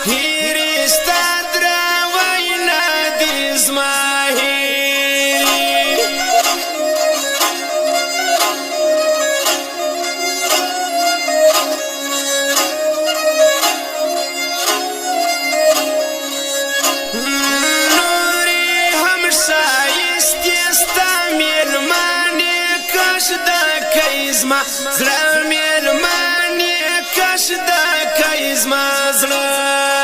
هیری ستا دراوی ندی زما هیری نوری هم شایستی ستا میلمانی کش دکی زما زړه میلمانی کش دکی زما زړه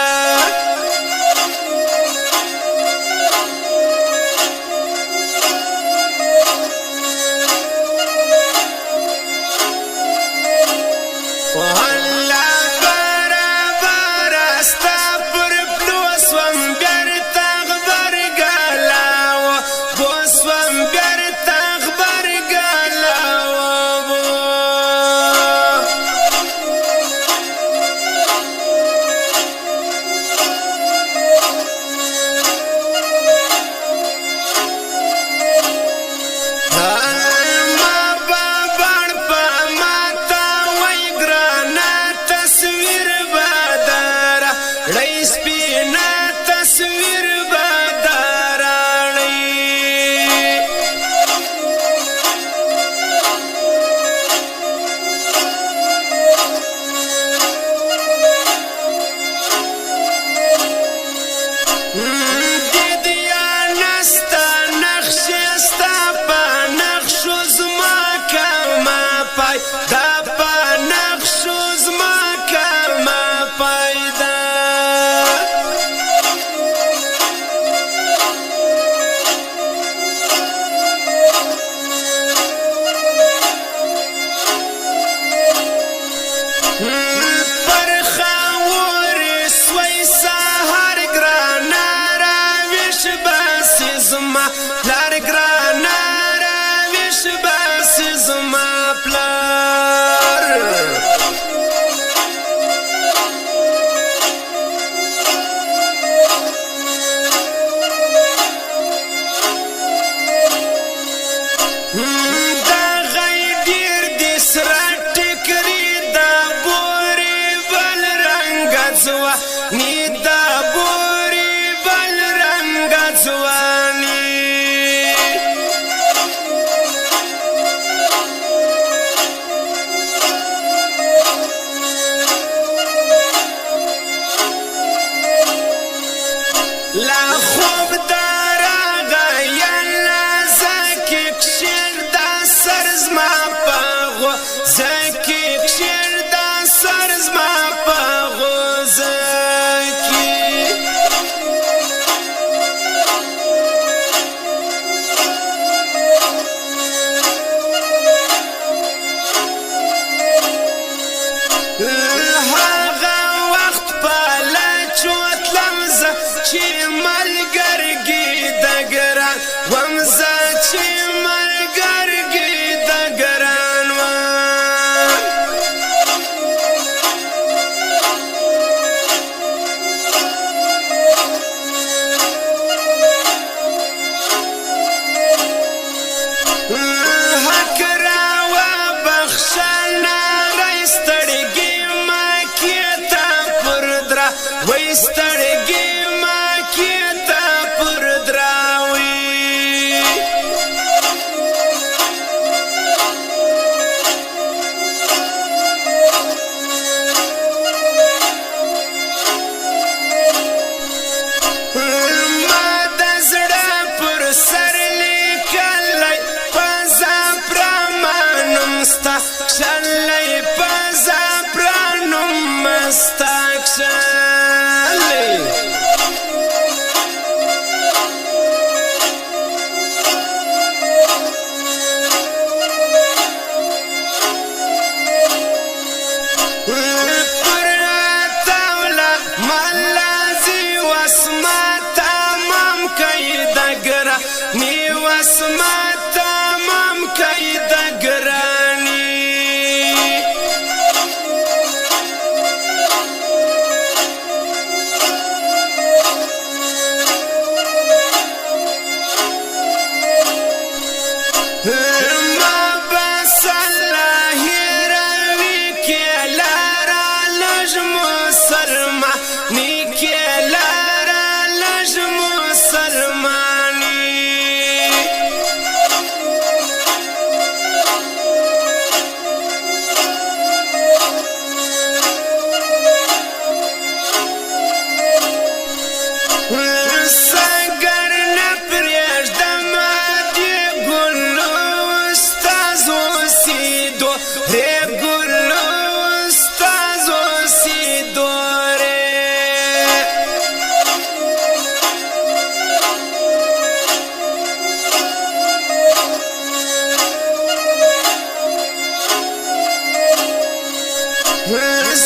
دا پا نقشو زما کما پیدا پر خاور سوی سهر گرانا راویش باسی زما لار گرانا راویش باسی زما پلار دا غی دیر دی سرا ٹکری دا بوری بل رنگ زوانی دا بوری بل رنگ زوانی لا خوب دارا غیا زکی کشیر دا سر زما پاغو زکی کشیر دا سر زما پاغو زکی هاغا وقت پالا چوتلم زا چی ملگرگی دگران ومزا چی ملگرگی دگران وان ګلو استازو سی دوره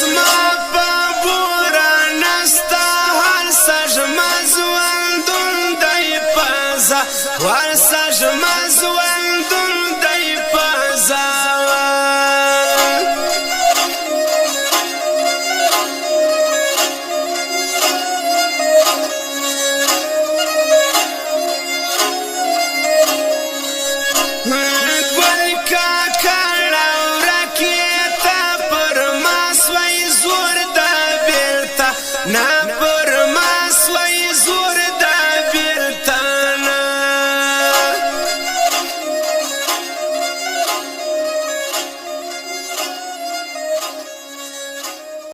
زما په بورا نستا هر سجمه ژوندون دی پزه